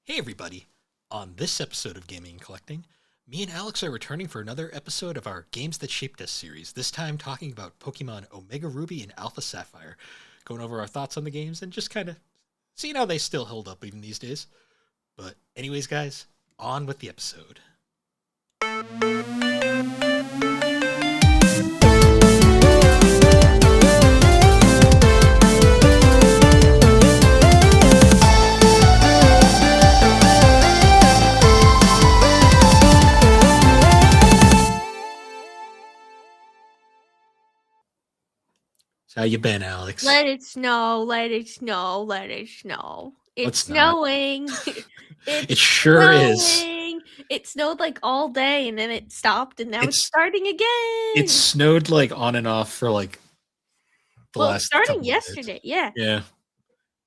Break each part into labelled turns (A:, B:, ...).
A: Hey everybody! On this episode of Gaming and Collecting, me and Alex are returning for another episode of our Games That Shaped Us series, this time talking about Pokemon Omega Ruby and Alpha Sapphire, going over our thoughts on the games and just kind of seeing how they still hold up even these days. But anyways guys, on with the episode. So how you been, Alex?
B: Let it snow, let it snow, let it snow. It's
A: Let's not.
B: snowing.
A: It sure is.
B: snowing. It snowed like all day and then it stopped and now it's starting again.
A: It snowed like on and off for like the last
B: starting
A: couple
B: yesterday,
A: days.
B: yeah.
A: Yeah.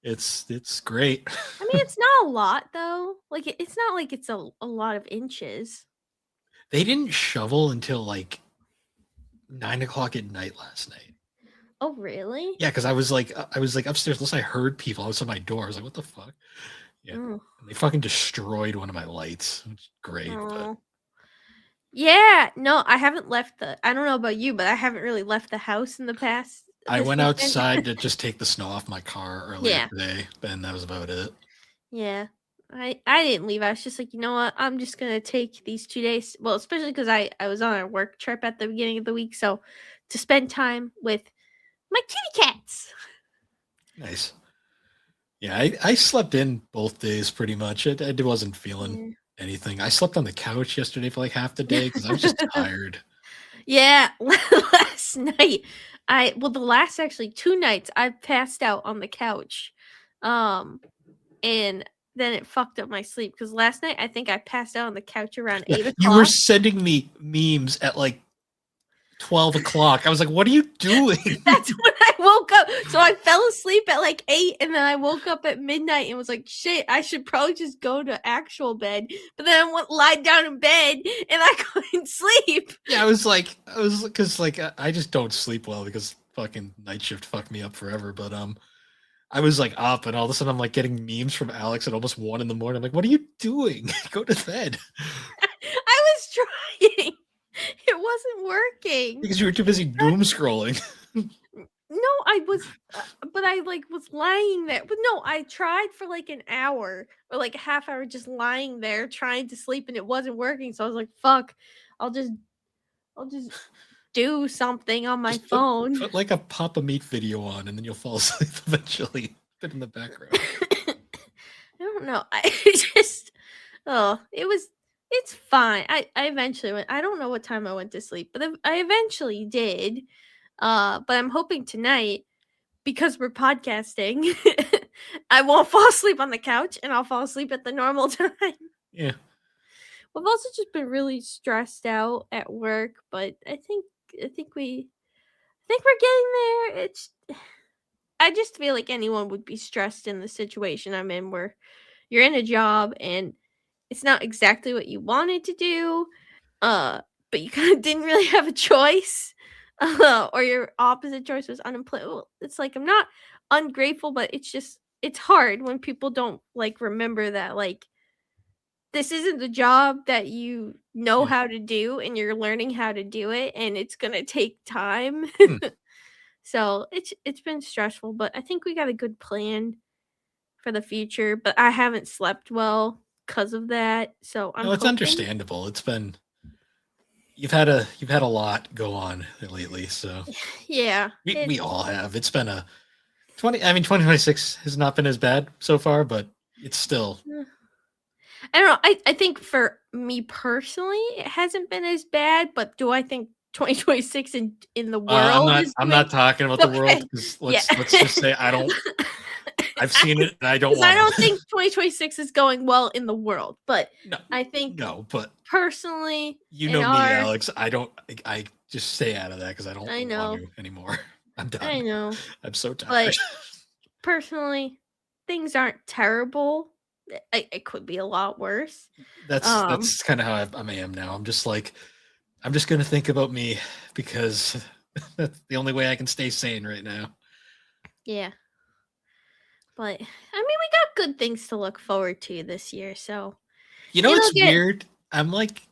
A: It's great.
B: I mean, it's not a lot though. Like it's not like it's a lot of inches.
A: They didn't shovel until like 9 o'clock at night last night.
B: Oh, really?
A: Yeah, because I was like upstairs. Unless I heard people outside my door. I was like, "What the fuck?" Yeah, and they fucking destroyed one of my lights. Which is great. But...
B: Yeah, no, I haven't left I don't know about you, but I haven't really left the house in the past.
A: I went outside to just take the snow off my car earlier today, and that was about it.
B: Yeah. I didn't leave. I was just like, you know what? I'm just gonna take these 2 days. Well, especially because I was on a work trip at the beginning of the week, so to spend time with my kitty cats.
A: Nice. Yeah, I slept in both days pretty much. I wasn't feeling anything. I slept on the couch yesterday for like half the day because I was just tired.
B: Yeah, last night the last actually 2 nights I passed out on the couch, and then it fucked up my sleep because last night I think I passed out on the couch around 8 o'clock.
A: You were sending me memes at like 12 o'clock. I was like, what are you doing?
B: That's when I woke up. So I fell asleep at like 8 and then I woke up at midnight and was like, shit, I should probably just go to actual bed. But then I lied down in bed and I couldn't sleep.
A: Yeah, because like I just don't sleep well because fucking night shift fucked me up forever. But I was like up and all of a sudden I'm like getting memes from Alex at almost 1 a.m. I'm like, what are you doing? Go to bed.
B: I was trying. It wasn't working
A: because you were too busy doom scrolling.
B: No, I was, but I like was lying there. But no, I tried for like an hour or like a half hour just lying there trying to sleep and it wasn't working. So I was like, fuck, I'll just do something on my phone.
A: Put like a Papa Meat video on and then you'll fall asleep eventually. Put in the background.
B: I don't know. It's fine. I eventually went. I don't know what time I went to sleep, but I eventually did. But I'm hoping tonight, because we're podcasting, I won't fall asleep on the couch and I'll fall asleep at the normal time.
A: Yeah.
B: We've also just been really stressed out at work, but I think we're getting there. I just feel like anyone would be stressed in the situation I'm in where you're in a job and it's not exactly what you wanted to do, but you kind of didn't really have a choice, or your opposite choice was unemployment. Well, it's like I'm not ungrateful, but it's hard when people don't like remember that like this isn't the job that you know how to do, and you're learning how to do it, and it's gonna take time. So it's been stressful, but I think we got a good plan for the future. But I haven't slept well because of that, so I'm
A: it's understandable. It's been you've had a lot go on lately, so
B: yeah,
A: we all have. It's been 2026 has not been as bad so far, but it's still.
B: I don't know. I think for me personally, it hasn't been as bad. But do I think 2026 in the world?
A: I'm not talking about the world. Let's just say I don't. I've seen it, and I don't.
B: I don't think 2026 is going well in the world, but
A: no,
B: I think
A: but
B: personally,
A: you know me, Alex. I don't. I just stay out of that because I don't.
B: I know
A: want to anymore. I'm done.
B: I know.
A: I'm so tired.
B: But personally, things aren't terrible. It could be a lot worse.
A: That's kind of how I am now. I'm just like, I'm just gonna think about me because that's the only way I can stay sane right now.
B: Yeah. But I mean, we got good things to look forward to this year. So
A: You know,
B: it'll
A: it's
B: get.
A: weird. I'm like,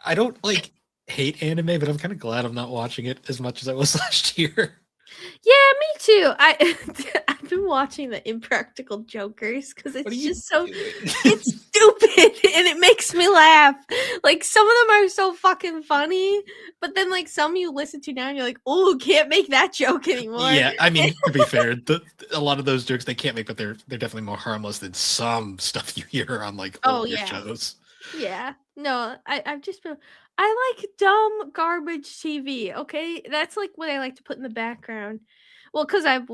A: I don't like hate anime, but I'm kind of glad I'm not watching it as much as I was last year.
B: Yeah, me too. I've been watching the Impractical Jokers because
A: What are
B: it's
A: you
B: just so
A: doing?
B: it's stupid and it makes me laugh. Like some of them are so fucking funny, but then like some you listen to now and you're like, oh, can't make that joke anymore.
A: Yeah, I mean, to be fair, a lot of those jokes they can't make, but they're definitely more harmless than some stuff you hear on like
B: Oh
A: older
B: yeah.
A: shows.
B: Yeah. No, I've just been I like dumb garbage TV, okay? That's like what I like to put in the background. Well, because I've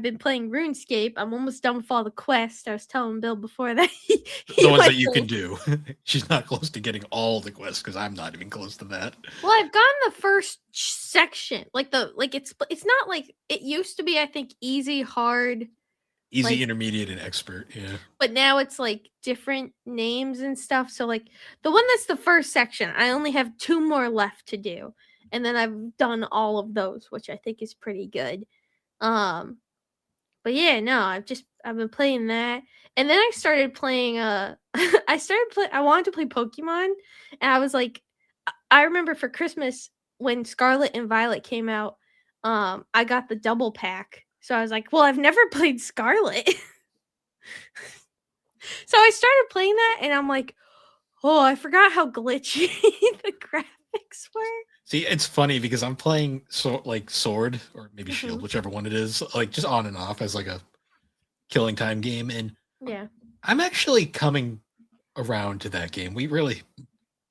B: been playing RuneScape. I'm almost done with all the quests. I was telling Bill before that
A: The
B: he
A: ones
B: went
A: that you
B: to.
A: can do. She's not close to getting all the quests because I'm not even close to that.
B: Well, I've gotten the first section. It's not like it used to be, I think, easy, hard,
A: Easy,
B: like,
A: intermediate, and expert. Yeah.
B: but now it's like different names and stuff. So like the one that's the first section, I only have 2 more left to do. And then I've done all of those, which I think is pretty good. Um but yeah, no, I've been playing that. And then I started playing I wanted to play Pokemon and I was like I remember for Christmas when Scarlet and Violet came out, I got the double pack. So I was like, well, I've never played Scarlet. So I started playing that and I'm like, oh, I forgot how glitchy the graphics were.
A: See, it's funny because I'm playing like Sword or maybe Shield,
B: Mhm.
A: whichever one it is, like just on and off as like a killing time game, and
B: Yeah.
A: I'm actually coming around to that game. We really,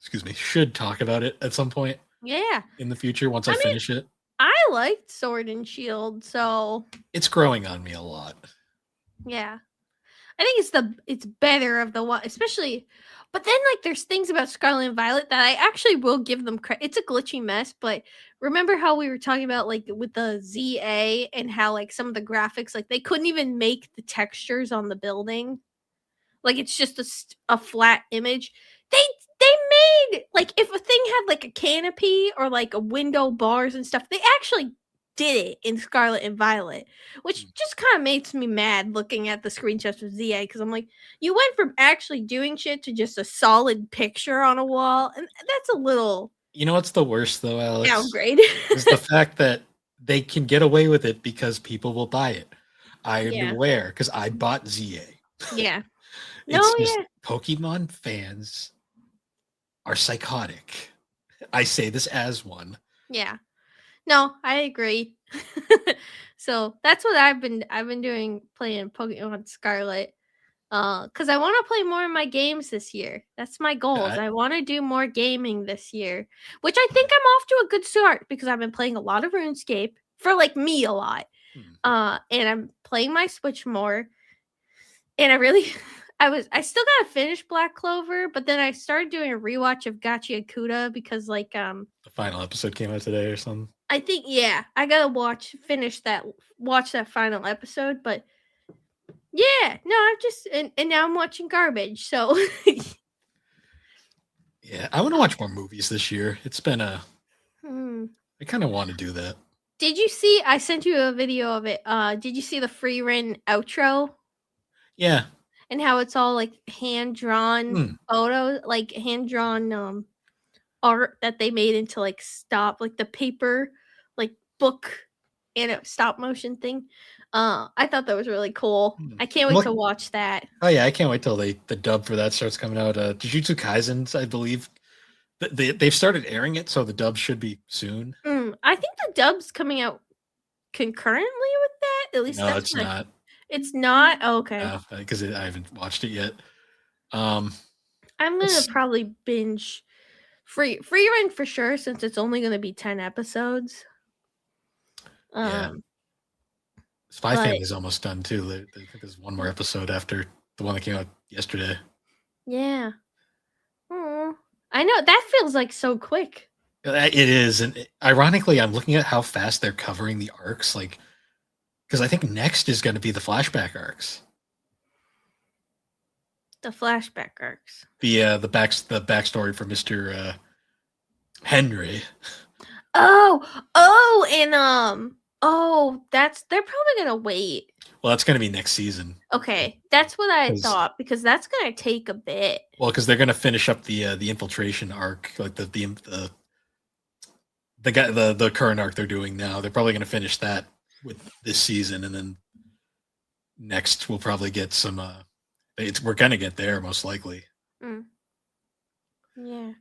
A: excuse me, should talk about it at some point
B: Yeah.
A: in the future once I
B: I mean,
A: finish it.
B: I liked Sword and Shield, so
A: It's growing on me a lot.
B: yeah. I think it's better of the one, especially. But then like there's things about Scarlet and Violet that I actually will give them credit. It's a glitchy mess, but remember how we were talking about like with the ZA and how like some of the graphics like they couldn't even make the textures on the building. Like it's just a flat image. They they made like if a thing had like a canopy or like a window bars and stuff, they actually did it in Scarlet and Violet, which just kind of makes me mad looking at the screenshots of ZA because I'm like, you went from actually doing shit to just a solid picture on a wall, and that's a little
A: You know what's the worst though, Alex?
B: downgrade.
A: Is the fact that they can get away with it because people will buy it. I am
B: Yeah,
A: aware because I bought ZA.
B: yeah,
A: It's
B: no,
A: just
B: yeah,
A: Pokemon fans are psychotic. I say this as one.
B: yeah. No, I agree. So that's what I've been doing playing Pokemon Scarlet. Because I want to play more of my games this year. That's my goals.
A: I,
B: I want to do more gaming this year, which I think I'm off to a good start because I've been playing a lot of RuneScape for like me a lot.
A: hmm.
B: And I'm playing my Switch more. And I really, I still gotta finish Black Clover, but then I started doing a rewatch of Gachi Akuta because like
A: The final episode came out today or something.
B: I think yeah, I gotta watch that final episode, but yeah, no, I'm just and now I'm watching garbage. So
A: Yeah, I want to watch more movies this year. It's been a.
B: hmm.
A: I kind of want to do that.
B: Did you see I sent you a video of it. Did you see the free run outro
A: Yeah.
B: and how it's all like hand drawn
A: Hmm.
B: photos, like hand drawn art that they made into like stop like the paper like book and a stop motion thing. I thought that was really cool.
A: Hmm.
B: I can't
A: I'm
B: wait to
A: looking.
B: watch that.
A: Oh yeah, I can't wait till the dub for that starts coming out. Jujutsu Kaisen, I believe they've started airing it, so the dub should be soon.
B: I think the dub's coming out concurrently with that. At least
A: No,
B: that's
A: it's
B: what
A: not.
B: it's not. Oh, okay.
A: Because I haven't watched it yet. Um,
B: I'm gonna
A: it's
B: probably binge free run for sure since it's only gonna be 10 episodes.
A: yeah.
B: Um,
A: Spy
B: but
A: Family's almost done too. I think there's one more episode after the one that came out yesterday.
B: yeah. Aw. I know that feels like so quick.
A: It is, and ironically, I'm looking at how fast they're covering the arcs. Like, because I think next is going to be the flashback arcs.
B: The flashback arcs.
A: The backstory for Mister Henry.
B: Oh, and Oh, they're probably gonna wait.
A: Well, that's going to be next season.
B: Okay, that's what I
A: 'Cause-
B: thought because that's gonna take a bit.
A: Well, because they're going to finish up the infiltration arc, like the current arc they're doing now. They're probably going to finish that with this season, and then next we'll probably get some. We're going to get there most likely.
B: Yeah.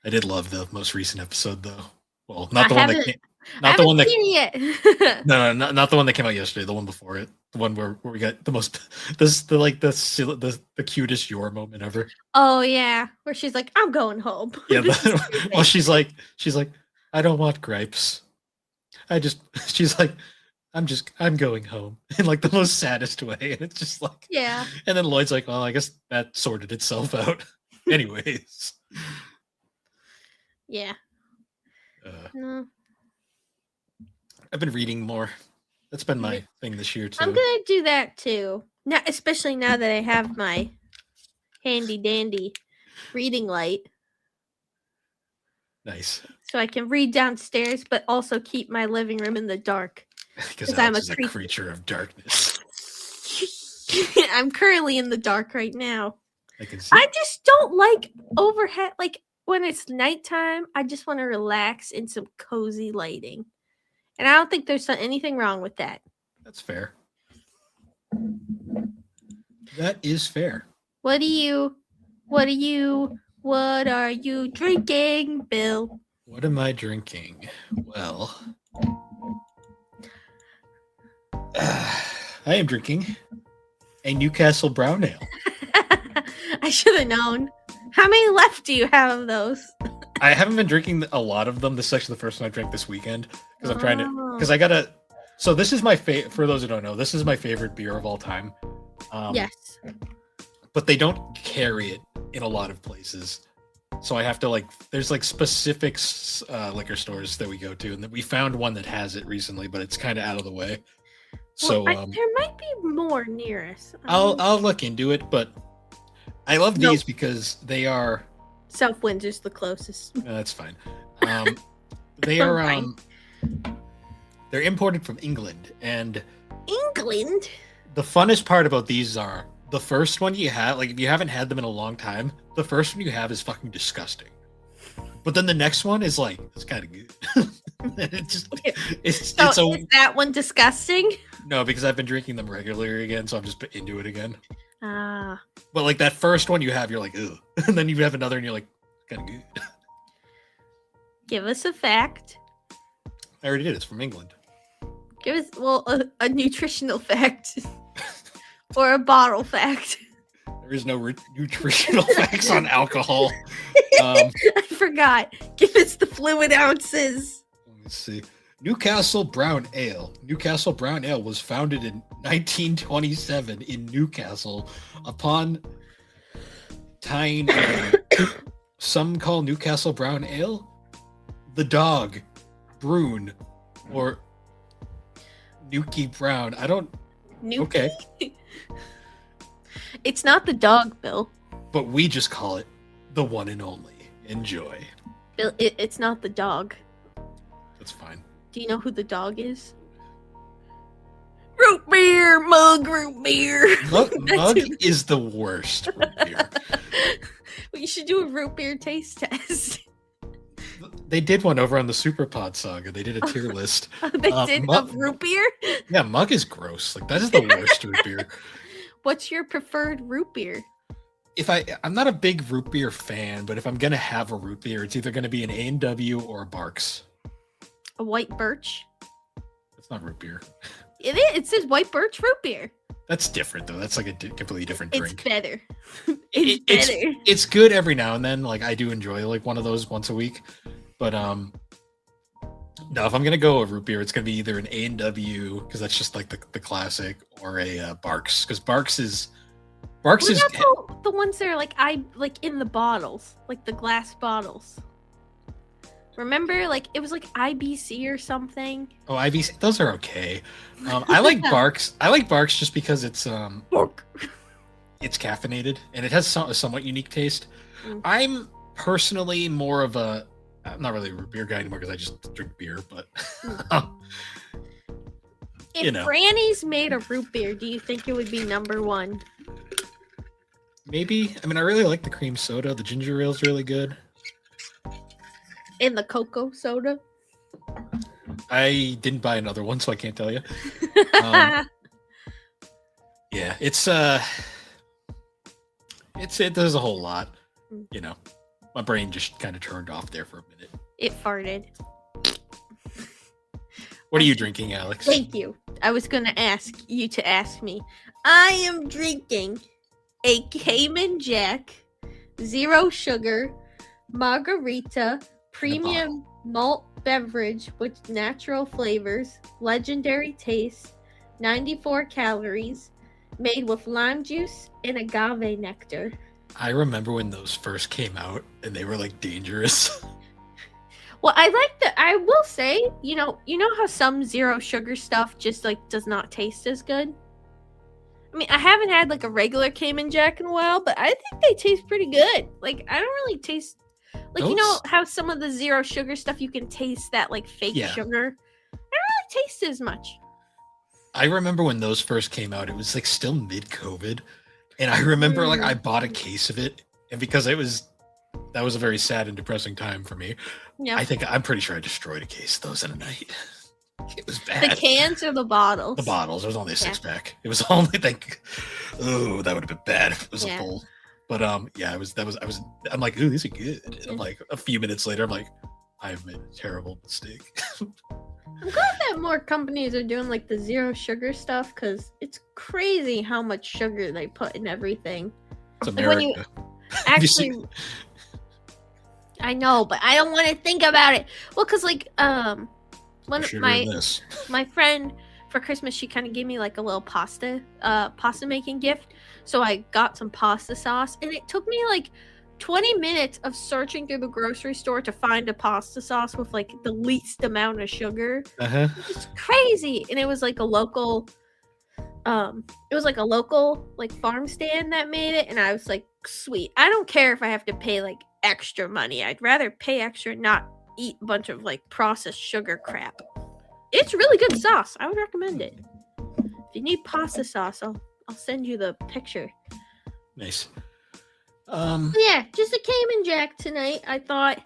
A: I did love the most recent episode though. Well,
B: I
A: not the one that
B: haven't-
A: came,
B: I
A: not the one
B: haven't
A: that
B: seen it yet.
A: no, not the one that came out yesterday. The one before it, the one where we got the most the cutest your moment ever.
B: Oh yeah, where she's like, "I'm going home."
A: Yeah,
B: This is
A: well,
B: stupid.
A: she's like, I don't want gripes. She's like, I'm going home in like the most saddest way, and it's just like,
B: Yeah.
A: And then Lloyd's like, well, I guess that sorted itself out. Anyways,
B: Yeah. No.
A: I've been reading more. That's been my thing this year too.
B: I'm gonna do that too. Now, especially now that I have my handy dandy reading light,
A: Nice.
B: so I can read downstairs, but also keep my living room in the dark.
A: Because
B: I'm
A: Alex
B: a
A: is a creature of darkness.
B: I'm currently in the dark right now.
A: I can see.
B: I just don't like overhead. Like when it's nighttime, I just want to relax in some cozy lighting, and I don't think there's anything wrong with that.
A: That's fair. That is fair.
B: What are you drinking, Bill?
A: What am I drinking? Well, I am drinking a Newcastle Brown Ale.
B: I should have known. How many left do you have of those?
A: I haven't been drinking a lot of them. This is actually the first one I drank this weekend because I'm trying to. Because I gotta. So this is my favorite. For those who don't know, this is my favorite beer of all time.
B: Yes.
A: But they don't carry it in a lot of places, so I have to like. There's like specific liquor stores that we go to, and that we found one that has it recently, but it's kind of out of the way. So
B: Well, there might be more near us.
A: I'll look into it, but I love these because they are.
B: South Windsor's the closest.
A: That's fine. They are they're imported from England, and
B: England.
A: the funnest part about these are the first one you have. Like if you haven't had them in a long time, the first one you have is fucking disgusting. But then the next one is like it's kind of good. It just is
B: that one disgusting?
A: No, because I've been drinking them regularly again, so I'm just into it again.
B: Ah.
A: But like that first one you have, you're like, ugh. And then you have another and you're like, kind of good.
B: Give us a fact.
A: I already did. It's from England.
B: Give us a nutritional fact. Or a bottle fact.
A: There is no nutritional facts on alcohol.
B: I forgot. Give us the fluid ounces.
A: Let me see. Newcastle Brown Ale. Newcastle Brown Ale was founded in 1927 in Newcastle upon tying some call Newcastle Brown Ale the dog, Brune, or Nuki Brown. I don't.
B: Nuki?
A: Okay.
B: It's not the dog, Bill.
A: But we just call it the one and only. Enjoy.
B: Bill, it's not the dog.
A: That's fine.
B: Do you know who the dog is? Root beer, mug root beer.
A: Mug is the worst root beer.
B: We should do a root beer taste test.
A: They did one over on the Superpod Saga. They did a tier list.
B: They did of root beer?
A: Yeah, mug is gross. Like that is the worst root beer.
B: What's your preferred root beer?
A: I'm not a big root beer fan, but if I'm gonna have a root beer, it's either gonna be an A&W or a Barks.
B: A white birch?
A: That's not root beer.
B: It is. It says white birch root beer.
A: That's different though. That's like a completely different drink.
B: It's better. It's better.
A: It's good every now and then. Like I do enjoy like one of those once a week, but no, if I'm gonna go a root beer, it's gonna be either an A&W because that's just like the classic, or a Barks because Barks is
B: the ones that are like in the bottles, like the glass bottles. Remember, like it was like IBC or something.
A: Oh, IBC. Those are okay. I like Barks. I like Barks just because it's it's caffeinated and it has a somewhat unique taste.
B: Mm.
A: I'm personally more of I'm not really a root beer guy anymore because I just drink beer, but
B: If Granny's made a root beer, do you think it would be number one?
A: Maybe. I mean, I really like the cream soda. The ginger ale's really good.
B: And the cocoa soda?
A: I didn't buy another one, so I can't tell you. Yeah, there's a whole lot. My brain just kind of turned off there for a minute.
B: It farted.
A: What are you drinking, Alex?
B: Thank you. I was going to ask you to ask me. I am drinking a Cayman Jack, 0 sugar, margarita, premium malt beverage with natural flavors, legendary taste, 94 calories, made with lime juice and agave nectar.
A: I remember when those first came out and they were like dangerous.
B: Well, I will say, you know how some 0 sugar stuff just like does not taste as good? I mean, I haven't had like a regular Cayman Jack in a while, but I think they taste pretty good. Like, I don't really taste like those... you know how some of the 0 sugar stuff you can taste that like fake sugar? I don't really taste as much.
A: I remember when those first came out, it was like still mid-COVID. And I remember like I bought a case of it, and because that was a very sad and depressing time for me. Yeah. I'm pretty sure I destroyed a case of those in a night. It was bad.
B: The cans or the bottles?
A: The bottles. It was only a 6-pack. It was only like, oh, that would have been bad if it was a full. But I'm like, ooh, these are good. And I'm like, a few minutes later, I'm like, I've made a terrible mistake.
B: I'm glad that more companies are doing like the 0 sugar stuff, because it's crazy how much sugar they put in everything.
A: It's America.
B: Like when you actually, I know, but I don't want to think about it. Well, because like one of my friend for Christmas, she kind of gave me like a little pasta making gift. So I got some pasta sauce, and it took me like 20 minutes of searching through the grocery store to find a pasta sauce with like the least amount of sugar. It's crazy. And it was like a local like farm stand that made it, and I was like, sweet. I don't care if I have to pay like extra money. I'd rather pay extra and not eat a bunch of like processed sugar crap. It's really good sauce. I would recommend it. If you need pasta sauce, I'll send you the picture.
A: Nice.
B: Yeah, just a Cayman Jack tonight. I thought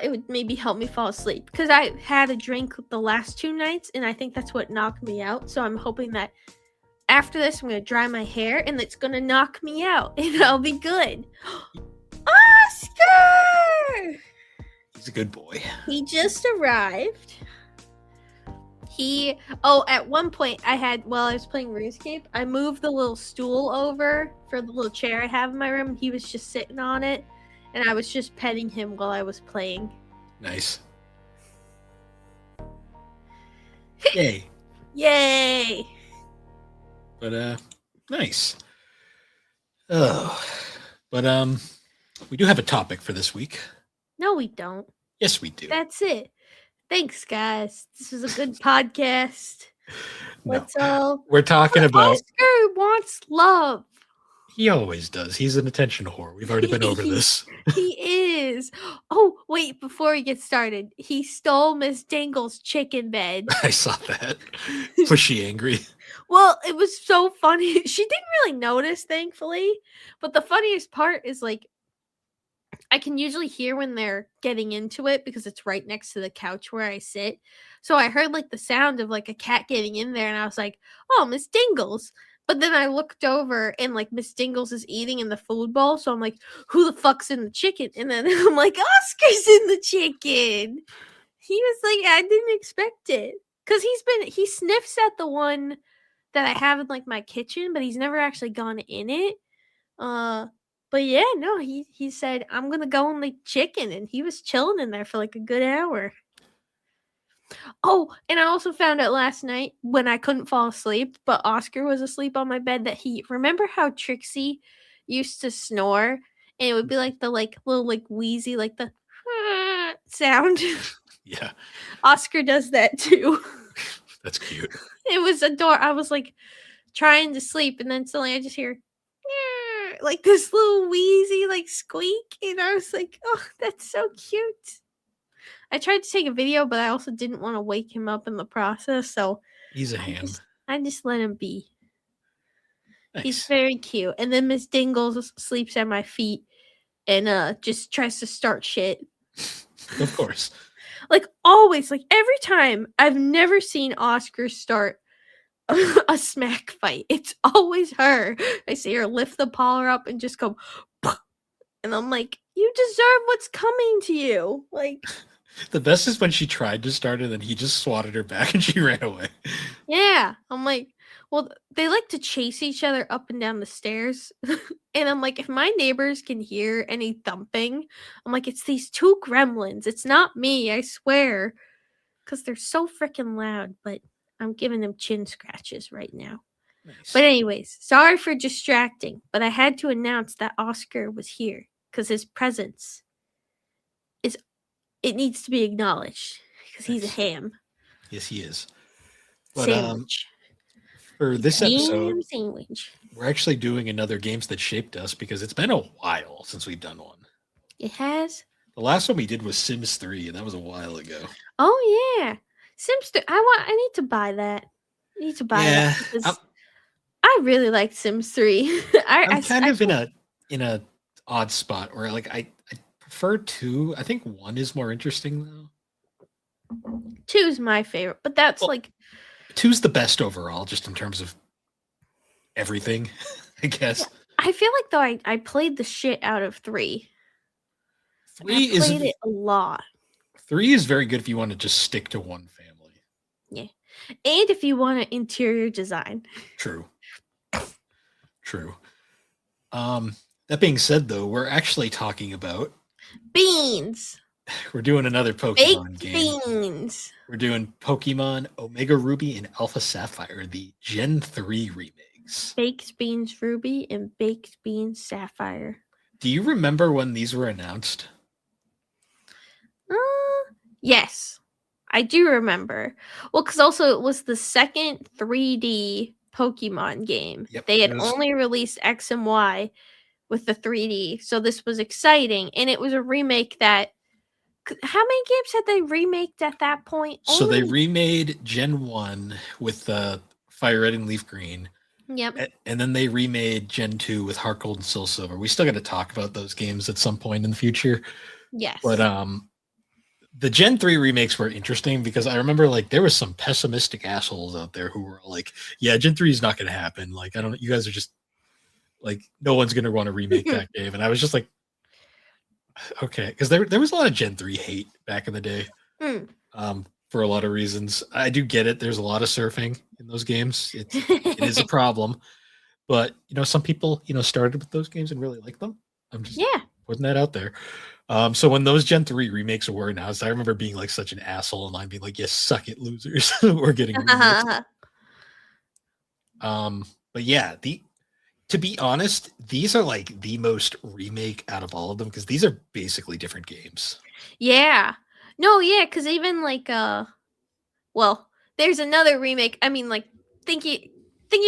B: it would maybe help me fall asleep, because I had a drink the last 2 nights, and I think that's what knocked me out. So I'm hoping that after this, I'm going to dry my hair, and it's going to knock me out, and I'll be good. Oscar!
A: He's a good boy.
B: He just arrived. At one point while I was playing RuneScape, I moved the little stool over for the little chair I have in my room, and he was just sitting on it, and I was just petting him while I was playing.
A: Nice. Yay.
B: Yay.
A: But, nice. Oh. But, we do have a topic for this week.
B: No, we don't.
A: Yes, we do.
B: That's it. Thanks, guys. This was a good podcast.
A: We're talking about...
B: Oscar wants love.
A: He always does. He's an attention whore. We've already been over this.
B: He is. Oh, wait, before we get started, he stole Miss Dingle's chicken bed.
A: I saw that. Was she angry?
B: Well, it was so funny. She didn't really notice, thankfully. But the funniest part is, like, I can usually hear when they're getting into it because it's right next to the couch where I sit. So I heard like the sound of like a cat getting in there, and I was like, oh, Miss Dingles. But then I looked over and like Miss Dingles is eating in the food bowl. So I'm like, who the fuck's in the chicken? And then I'm like, Oscar's in the chicken. He was like, I didn't expect it. Because he sniffs at the one that I have in like my kitchen, but he's never actually gone in it. But yeah, no, he said, I'm going to go in the chicken. And he was chilling in there for like a good hour. Oh, and I also found out last night when I couldn't fall asleep, but Oscar was asleep on my bed, that remember how Trixie used to snore? And it would be like the like little like wheezy, like the sound.
A: Yeah.
B: Oscar does that too.
A: That's cute.
B: It was adorable. I was like trying to sleep, and then suddenly I just hear like this little wheezy like squeak, and I was like, oh, that's so cute. I tried to take a video, but I also didn't want to wake him up in the process, so
A: He's a ham.
B: I just let him be. He's
A: Nice.
B: very cute. And then Miss Dingles sleeps at my feet and just tries to start shit.
A: Of course.
B: Like always, like every time. I've never seen Oscar start a smack fight. It's always her. I see her lift the collar up and just go, and I'm like, you deserve what's coming to you. Like,
A: The best is when she tried to start it, and he just swatted her back and she ran away.
B: yeah. I'm like, well, they like to chase each other up and down the stairs. And I'm like, if my neighbors can hear any thumping, I'm like, it's these two gremlins. It's not me, I swear. Because they're so freaking loud, but I'm giving them chin scratches right now.
A: Nice.
B: But anyways, sorry for distracting, but I had to announce that Oscar was here because his presence it needs to be acknowledged because he's a
A: Nice.
B: ham
A: Yes, he is. But
B: sandwich.
A: for this episode,
B: Ham sandwich.
A: we're actually doing another Games That Shaped Us because it's been a while since we've done one.
B: It has.
A: The last one we did was Sims 3, and that was a while ago.
B: Oh yeah, Sims 3. I need to buy that. I need to buy that because I really like Sims 3.
A: I'm kind of in a odd spot where like I prefer 2. I think 1 is more interesting though.
B: 2 is my favorite, but that's like
A: 2's the best overall, just in terms of everything, I guess.
B: I feel like though I played the shit out of 3.
A: 3
B: I played it a lot.
A: 3 is very good if you want to just stick to one family.
B: Yeah. And if you want an interior design.
A: True. True. That being said though, we're actually talking about
B: beans.
A: We're doing another Pokemon
B: Baked
A: game.
B: beans.
A: We're doing Pokemon Omega Ruby and Alpha Sapphire, the Gen 3 remakes.
B: Baked beans Ruby and baked beans Sapphire.
A: Do you remember when these were announced?
B: Yes, I do remember. Well, because also it was the second 3D Pokemon game.
A: Yep,
B: they had only released X and Y with the 3D, so this was exciting, and it was a remake that. How many games had they remaked at that point?
A: So they remade Gen 1 with Fire Red and Leaf Green.
B: Yep.
A: And then they remade Gen 2 with Heart Gold and Soul Silver. We still got to talk about those games at some point in the future.
B: Yes.
A: But the Gen 3 remakes were interesting because I remember like there was some pessimistic assholes out there who were like, yeah, Gen 3 is not going to happen. Like, I don't know. You guys are just like, no one's going to want to remake that game. And I was just like, okay. Because there was a lot of Gen 3 hate back in the day for a lot of reasons. I do get it. There's a lot of surfing in those games. It is a problem. But, you know, some people, you know, started with those games and really like them. I'm just putting that out there. So when those Gen 3 remakes were announced, I remember being like such an asshole online, being like, yes, suck it, losers. We're getting remakes. But yeah, to be honest, these are like the most remake out of all of them because these are basically different games.
B: Yeah. No, yeah, because even like well, there's another remake. I mean, like thinking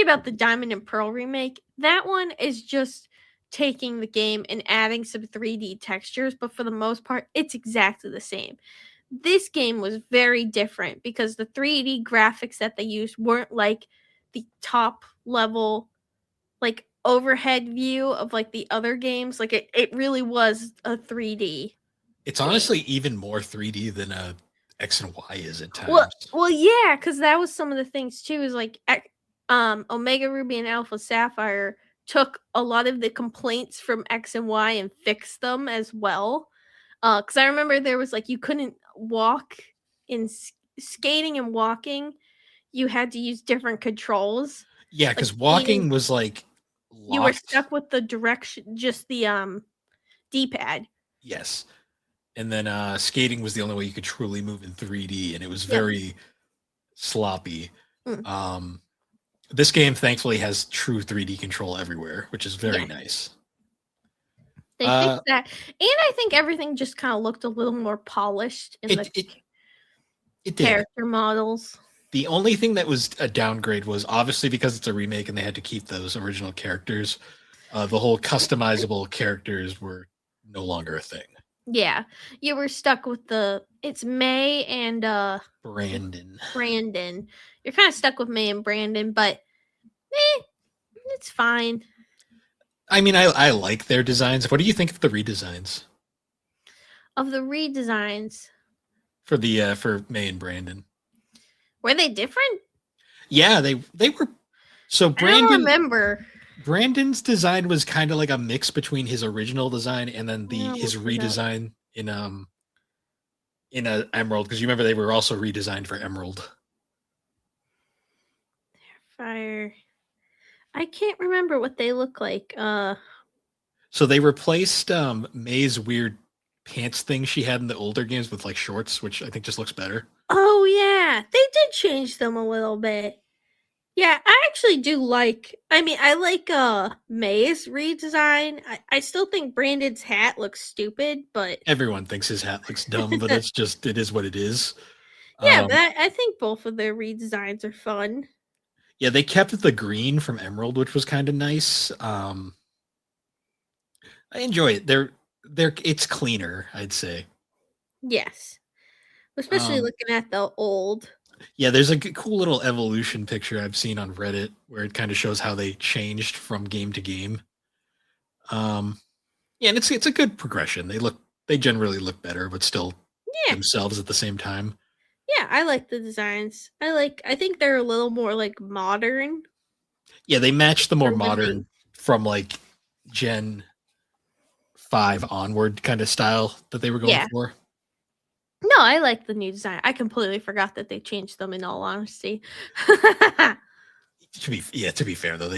B: about the Diamond and Pearl remake, that one is just taking the game and adding some 3D textures, but for the most part, it's exactly the same. This game was very different because the 3D graphics that they used weren't like the top level, like overhead view of like the other games. Like it really was a 3D.
A: It's honestly even more 3D than X and Y is at times.
B: Well, yeah, because that was some of the things too. Is like Omega Ruby and Alpha Sapphire took a lot of the complaints from X and Y and fixed them as well. Because I remember there was like you couldn't walk in skating and walking. You had to use different controls.
A: Yeah, because like walking was like
B: locked. You were stuck with the direction, just the D-pad.
A: Yes. And then skating was the only way you could truly move in 3D, and it was very sloppy. This game, thankfully, has true 3D control everywhere, which is very nice.
B: They fixed that. And I think everything just kind of looked a little more polished in
A: it
B: character models.
A: The only thing that was a downgrade was obviously because it's a remake and they had to keep those original characters. The whole customizable characters were no longer a thing.
B: Yeah, you were stuck with it's May and
A: Brandon.
B: you're kind of stuck with May and Brandon, but it's fine.
A: I mean, I like their designs. What do you think of the redesigns
B: Of the redesigns,
A: for May and Brandon?
B: were they different?
A: Yeah, they were. So
B: I don't remember.
A: Brandon's design was kind of like a mix between his original design and then
B: I'll
A: his
B: look it up.
A: redesign in a Emerald, because you remember they were also redesigned for Emerald.
B: Fire. I can't remember what they look like.
A: So they replaced May's weird pants thing she had in the older games with like shorts, which I think just looks better.
B: Oh yeah, they did change them a little bit. Yeah, I actually do like. I mean, I like May's redesign. I still think Brandon's hat looks stupid, but
A: Everyone thinks his hat looks dumb, but it is what it is.
B: yeah, but I think both of their redesigns are fun.
A: Yeah, they kept the green from Emerald, which was kind of nice. I enjoy it. It's cleaner, I'd say.
B: Yes, especially
A: Um,
B: looking at the old.
A: yeah, there's a cool little evolution picture I've seen on Reddit where it kind of shows how they changed from game to game. Um, yeah, and it's a good progression. They generally look better, but still
B: Yeah,
A: themselves at the same time.
B: yeah, I like the designs. I think they're a little more like modern.
A: Yeah, they match the more
B: From when they
A: modern from like Gen 5 onward kind of style that they were going
B: Yeah.
A: for.
B: No, I like the new design. I completely forgot that they changed them, in all honesty.
A: To be fair though,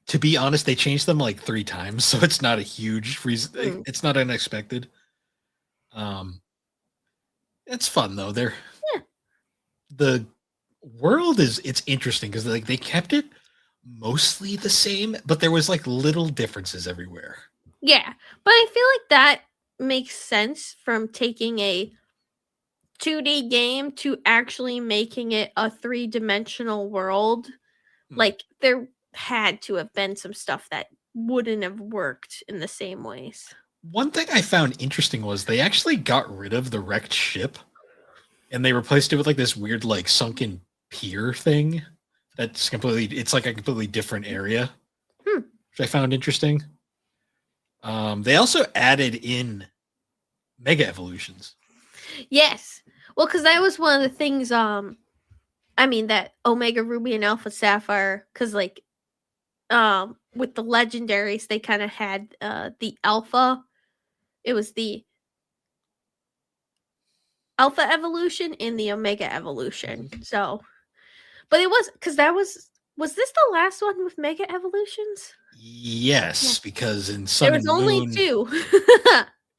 A: to be honest, they changed them like 3 times, so it's not a huge reason.
B: Mm.
A: It's not unexpected. It's fun though.
B: Yeah.
A: The world it's interesting because like they kept it mostly the same, but there was like little differences everywhere.
B: Yeah, but I feel like that makes sense from taking a 2D game to actually making it a three-dimensional world. Like, there had to have been some stuff that wouldn't have worked in the same ways.
A: One thing I found interesting was they actually got rid of the wrecked ship and they replaced it with like this weird like sunken pier thing it's like a completely different area, which I found interesting. They also added in mega evolutions.
B: Yes. Well, because that was one of the things, I mean, that Omega Ruby and Alpha Sapphire, because, like, with the legendaries, they kind of had the Alpha. It was the Alpha evolution and the Omega evolution. So, but it was because that was this the last one with Mega evolutions?
A: Yes, because in
B: There
A: Sun
B: was
A: and
B: only
A: Moon,
B: 2.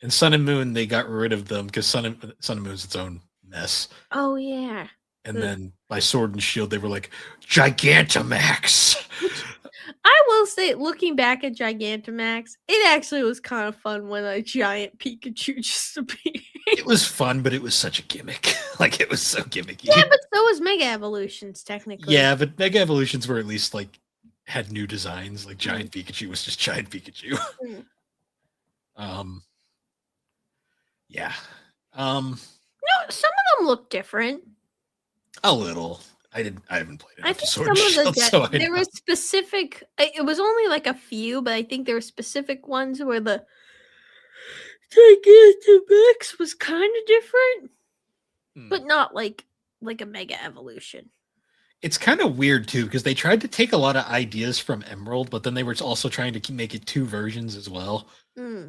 A: in Sun and Moon, they got rid of them because Sun and Moon's its own mess.
B: Oh yeah.
A: And then by Sword and Shield, they were like Gigantamax.
B: Which I will say, looking back at Gigantamax, it actually was kind of fun when a giant Pikachu just appeared.
A: It was fun, but it was such a gimmick. Like it was so gimmicky.
B: Yeah, but so was Mega Evolutions technically.
A: Yeah, but Mega Evolutions were at least like had new designs. Like Giant Pikachu was just Giant Pikachu. Yeah.
B: No, some of them look different.
A: A little. I haven't played enough
B: I think
A: Sword
B: some
A: and
B: of
A: Shield, so
B: there were specific. It was only like a few, but I think there were specific ones where the Gigantamax was kind of different, but not like a Mega Evolution.
A: It's kind of weird too because they tried to take a lot of ideas from Emerald, but then they were also trying to make it 2 versions as well.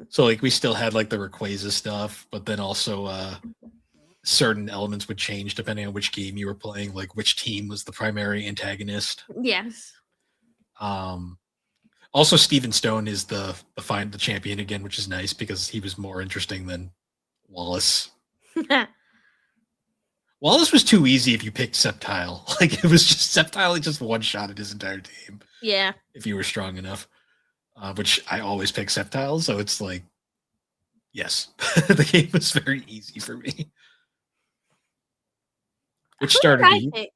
A: So like we still had like the Rayquaza stuff, but then also certain elements would change depending on which game you were playing, like which team was the primary antagonist.
B: Yes.
A: Also, Steven Stone is the champion again, which is nice because he was more interesting than Wallace. Wallace was too easy if you picked Sceptile. Like it was just Sceptile, just one shot at his entire team.
B: Yeah.
A: If you were strong enough, which I always pick Sceptile, so it's like, yes, the game was very easy for me. Which starter do you
B: pick?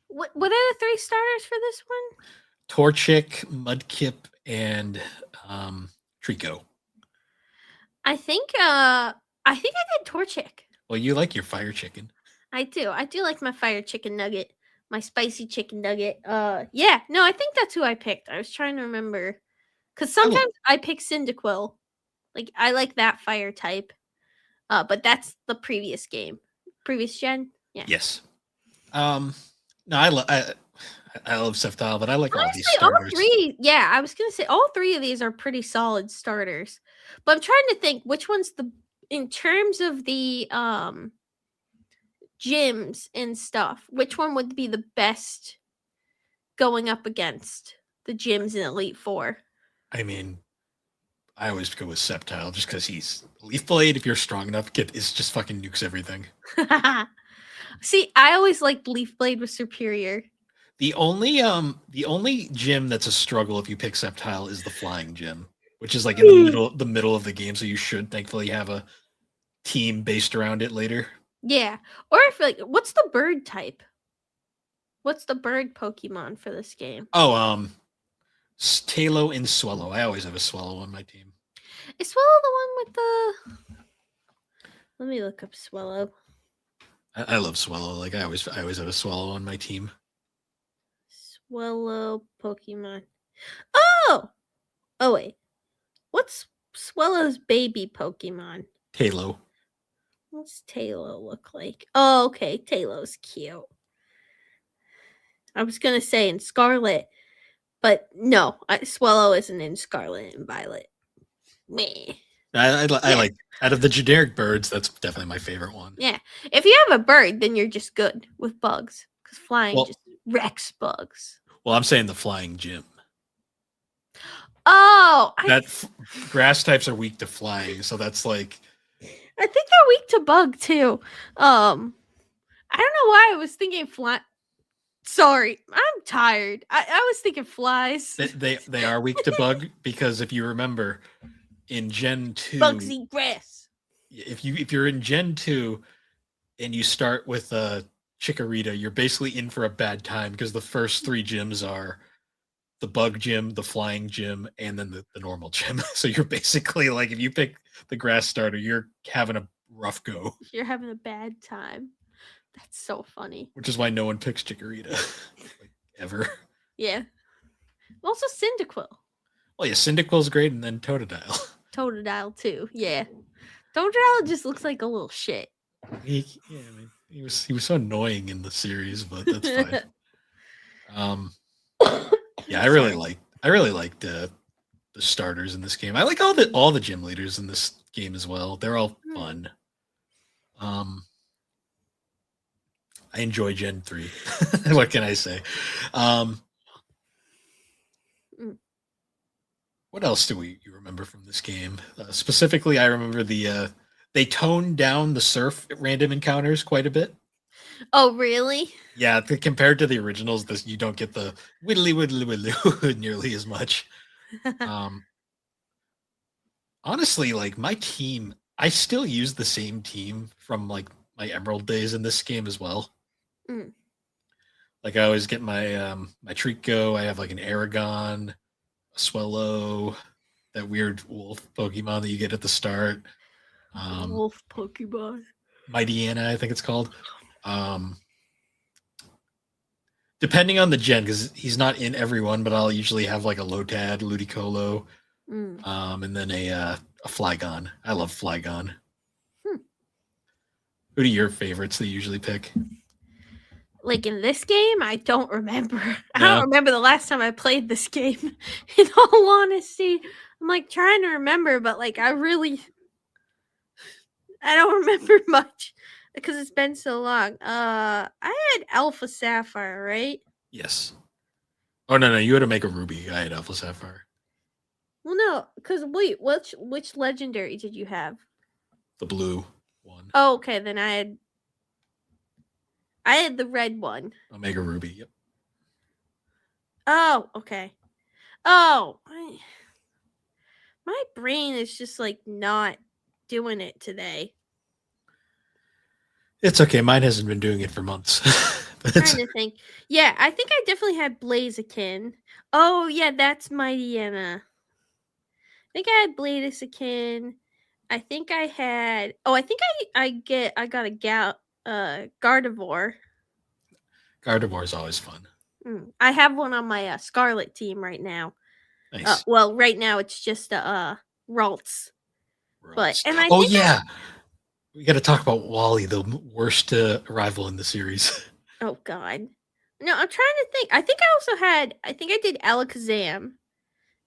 B: What are the 3 starters for this one?
A: Torchic, Mudkip, and Trico.
B: I think I did Torchic.
A: Well, you like your fire chicken.
B: I do. I do like my fire chicken nugget, my spicy chicken nugget. Yeah, no, I think that's who I picked. I was trying to remember because
A: I lo-
B: sometimes I pick Cyndaquil. Like I like that fire type. But that's the previous gen. Yeah.
A: yes. No, I love Sceptile, but I like all these
B: Honestly, all
A: starters.
B: three. Yeah, I was gonna say all three of these are pretty solid starters. But I'm trying to think which one's the in terms of the gyms and stuff. Which one would be the best going up against the gyms in Elite Four?
A: I mean, I always go with Sceptile just because he's Leaf Blade. If you're strong enough, is just fucking nukes everything.
B: See, I always liked Leaf Blade was superior.
A: The only gym that's a struggle if you pick Sceptile is the flying gym, which is like in the middle of the game, so you should thankfully have a team based around it later.
B: Yeah. Or I feel like what's the bird type? What's the bird Pokemon for this game?
A: Oh, Talo and Swallow. I always have a Swallow on my team.
B: Is Swallow the one with the Let me look up Swallow.
A: I love Swallow. Like I always have a Swallow on my team.
B: Swallow Pokemon. Oh! Oh wait. What's Swallow's baby Pokemon?
A: Talo.
B: What's Tailo look like? Oh, okay. Talo's cute. I was gonna say in Scarlet, but no, Swallow isn't in Scarlet and Violet. Meh.
A: I like out of the generic birds. That's definitely my favorite one.
B: Yeah. If you have a bird, then you're just good with bugs. Because flying
A: Well,
B: just wrecks bugs.
A: well, I'm saying the flying gym.
B: Oh,
A: Grass types are weak to flying, so that's like
B: I think they're weak to bug too. I don't know why I was thinking fly. Sorry, I'm tired. I was thinking flies.
A: they are weak to bug because if you remember in Gen 2,
B: Bugs eat grass.
A: if you're in Gen 2 and you start with Chikorita, you're basically in for a bad time because the first three gyms are the bug gym, the flying gym, and then the normal gym. So you're basically like if you pick the grass starter, you're having a rough go.
B: You're having a bad time. That's so funny.
A: Which is why no one picks Chikorita. Like, ever.
B: Yeah. Also Cyndaquil.
A: Well, yeah, Cyndaquil's great, and then Totodile.
B: Totodile too. Yeah. Totodile just looks like a little shit.
A: I mean, he was so annoying in the series, but that's fine. Yeah, I really liked the starters in this game. I like all the gym leaders in this game as well. They're all fun. I enjoy Gen 3. What can I say? What else do you remember from this game? Specifically, I remember they toned down the surf random encounters quite a bit.
B: Oh, really?
A: Yeah, compared to the originals, you don't get the widdly widdly widdly nearly as much. Honestly, like my team, I still use the same team from like my Emerald days in this game as well.
B: Mm.
A: Like I always get my Trico. I have like an Aragon, a Swellow, that weird wolf Pokemon that you get at the start.
B: Wolf Pokemon.
A: Mightyena, I think it's called. Depending on the gen, because he's not in everyone, but I'll usually have like a Lotad, Ludicolo, and then a Flygon. I love Flygon. Who are your favorites that you usually pick?
B: Like in this game, I don't remember.
A: No.
B: I don't remember the last time I played this game. In all honesty, I'm like trying to remember, but like I don't remember much because it's been so long. I had Alpha Sapphire, right?
A: Yes. Oh no, you had to make a Ruby. I had Alpha Sapphire.
B: Well, no, because wait, which legendary did you have?
A: The blue one.
B: Oh, okay. Then I had the red one.
A: Omega Ruby. Yep.
B: Oh, okay. Oh, my brain is just like not doing it today.
A: It's okay. Mine hasn't been doing it for months.
B: Trying to think. Yeah, I think I definitely had Blaziken. Oh, yeah, that's Mightyena. I think I had Blaziken. I think I had. Oh, I think I got a Gardevoir.
A: Gardevoir is always fun.
B: I have one on my Scarlet team right now.
A: Nice.
B: Well, right now it's just Ralts. But
A: Roast.
B: and I
A: Oh
B: think
A: yeah, we got to talk about Wally, the worst rival in the series.
B: oh god. No, I'm trying to think. I think I did Alakazam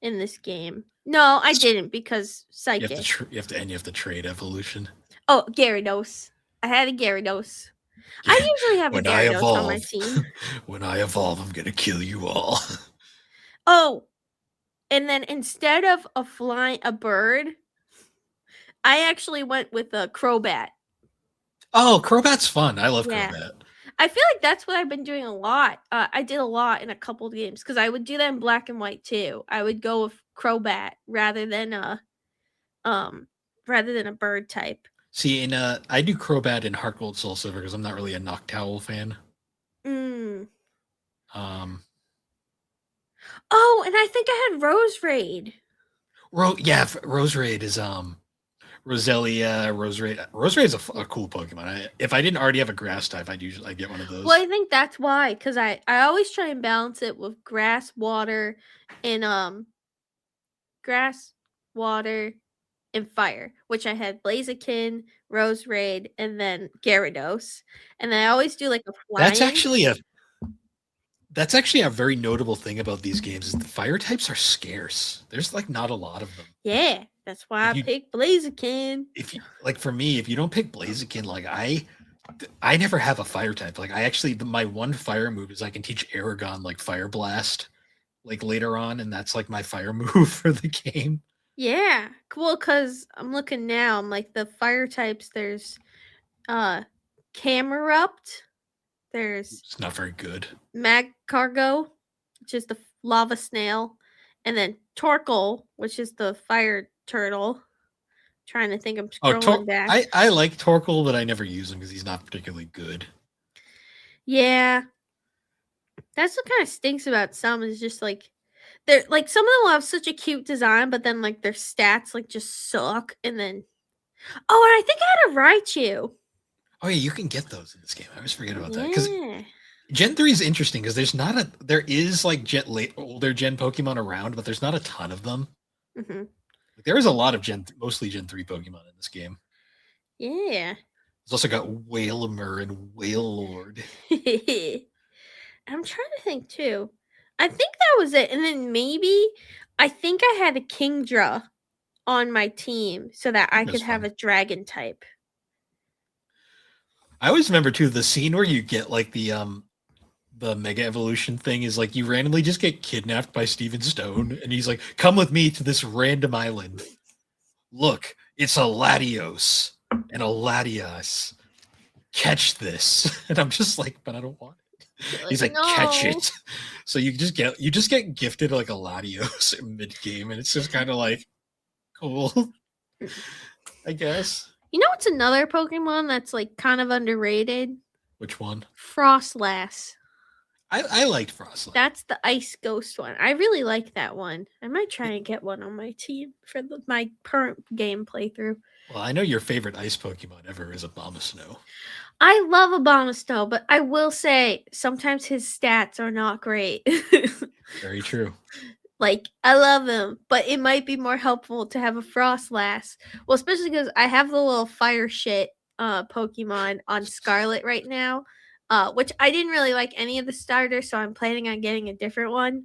B: in this game. No, I didn't because Psychic.
A: You have to trade evolution.
B: Oh, Gyarados. I had a Gyarados. I usually have a
A: When I
B: Gyarados on my
A: evolve,
B: team.
A: when I evolve, I'm gonna kill you all.
B: Oh, and then instead of a bird, I actually went with a Crobat.
A: Oh, Crobat's fun. I love
B: Yeah.
A: Crobat.
B: I feel like that's what I've been doing a lot. I did a lot in a couple games because I would do that in Black and White too. I would go with Crobat rather than a bird type.
A: See, I do Crobat in Heart Gold Soul Silver because I'm not really a Noctowl fan.
B: Oh, and I think I had Roserade.
A: Roserade is Roselia, Roserade. Roserade is a cool Pokemon. If I didn't already have a Grass type, I'd get one of those.
B: Well, I think that's why, because I always try and balance it with Grass, Water, and Grass, Water, and Fire, which I had Blaziken, Roserade, and then Gyarados, and then I always do like a flying.
A: That's actually a very notable thing about these games is the fire types are scarce. There's like not a lot of them.
B: Yeah, that's why I picked Blaziken.
A: If you for me, if you don't pick Blaziken, like I never have a fire type. Like my one fire move is I can teach Aragon like Fire Blast, like later on, and that's like my fire move for the game.
B: Yeah, cool. Because I'm looking now. I'm like the fire types. There's Camerupt.
A: It's not very good.
B: Magcargo, which is the lava snail, and then Torkoal, which is the fire turtle. Trying to think, I'm scrolling back.
A: I like Torkoal, but I never use him because he's not particularly good.
B: Yeah, that's what kind of stinks about some is just like they're like some of them will have such a cute design, but then like their stats like just suck. And then and I think I had a Raichu.
A: Oh yeah, you can get those in this game. I always forget about that because Gen 3 is interesting because there is like older Gen Pokemon around, but there's not a ton of them.
B: Mm-hmm.
A: There is a lot of mostly Gen 3 Pokemon in this game.
B: Yeah.
A: It's also got Wailamur and Wailord.
B: I'm trying to think too. I think that was it. And then maybe I think I had a Kingdra on my team so that I could have a dragon type.
A: I always remember too the scene where you get like the Mega Evolution thing is like you randomly just get kidnapped by Steven Stone and he's like, come with me to this random island. Look, it's a Latios and a Latias. Catch this. And I'm just like, but I don't want it. He's like, no. Catch it. So you just get gifted like a Latios mid game, and it's just kind of like cool. I guess.
B: You know what's another Pokemon that's like kind of underrated?
A: Which one?
B: Frostlass.
A: I liked Frostlass.
B: That's the Ice Ghost one. I really like that one. I might try and get one on my team for my current game playthrough.
A: Well, I know your favorite ice Pokemon ever is Abomasnow.
B: I love Abomasnow, but I will say sometimes his stats are not great.
A: Very true.
B: Like, I love him, but it might be more helpful to have a Frostlass. Well, especially because I have the little fire shit Pokemon on Scarlet right now, which I didn't really like any of the starters, so I'm planning on getting a different one.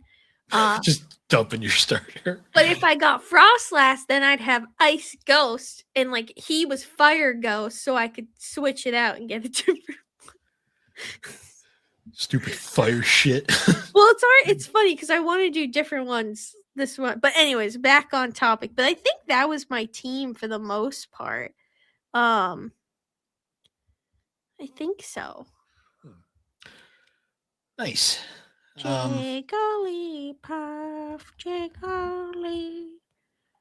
A: Just dumping your starter.
B: But if I got Frostlass, then I'd have Ice Ghost, and like he was Fire Ghost, so I could switch it out and get a different one.
A: Stupid fire shit.
B: Well, it's alright. It's funny because I want to do different ones this one. But anyways, back on topic. But I think that was my team for the most part. I think so.
A: Nice.
B: Jigglypuff, Jiggly.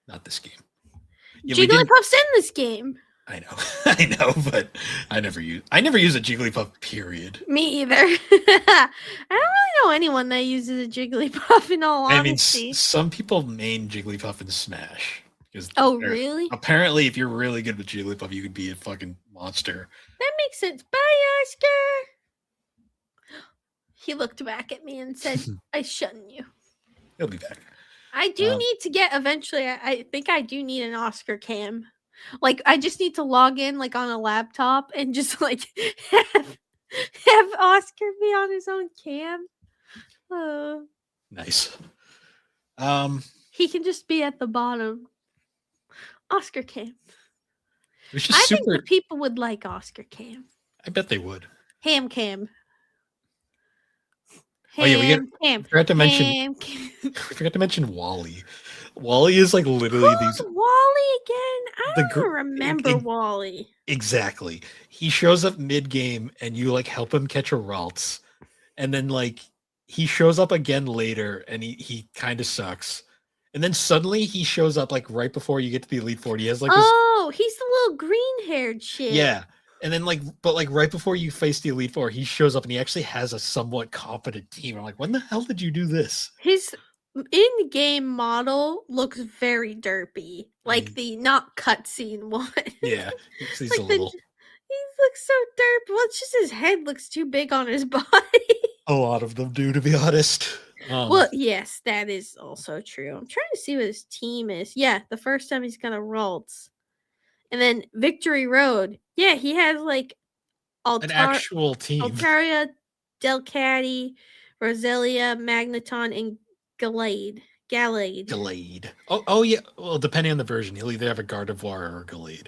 A: Not this game.
B: Yeah, Jigglypuff's in this game.
A: I know, but I never use a Jigglypuff, period.
B: Me either. I don't really know anyone that uses a Jigglypuff in all honesty.
A: I mean, some people main Jigglypuff in Smash. Because
B: Oh, really?
A: apparently, if you're really good with Jigglypuff, you could be a fucking monster.
B: That makes sense. Bye, Oscar. He looked back at me and said, I shun you.
A: He'll be back.
B: I do need to get eventually. I think I do need an Oscar cam. Like, I just need to log in like on a laptop and just like have Oscar be on his own cam.
A: Nice.
B: He can just be at the bottom. Oscar cam.
A: Which
B: I
A: is
B: think
A: super.
B: the people would like Oscar cam.
A: I bet they would.
B: Ham cam.
A: Oh yeah,
B: Ham.
A: forgot to mention.
B: Ham
A: We forgot to mention Wally. Wally is like literally
B: Who's
A: these.
B: Wally again? I
A: The
B: don't
A: gr-
B: even remember Wally.
A: Exactly. He shows up mid game and you like help him catch a Ralts. And then like he shows up again later and he kind of sucks. And then suddenly he shows up like right before you get to the Elite Four. He has like this.
B: Oh, he's the little green haired shit.
A: Yeah. And then but right before you face the Elite Four, he shows up and he actually has a somewhat competent team. I'm like, when the hell did you do this?
B: His in-game model looks very derpy, like the not cutscene one.
A: Yeah, he's
B: like
A: a little.
B: He looks so derpy. Well, it's just his head looks too big on his body.
A: A lot of them do, to be honest.
B: Well, yes, that is also true. I'm trying to see what his team is. Yeah, the first time he's gonna Ralts. And then Victory Road. Yeah, he has like
A: an actual team.
B: Altaria, Delcatty, Roselia, Magneton, and Gallade.
A: Oh yeah. Well, depending on the version, he'll either have a Gardevoir or a Gallade.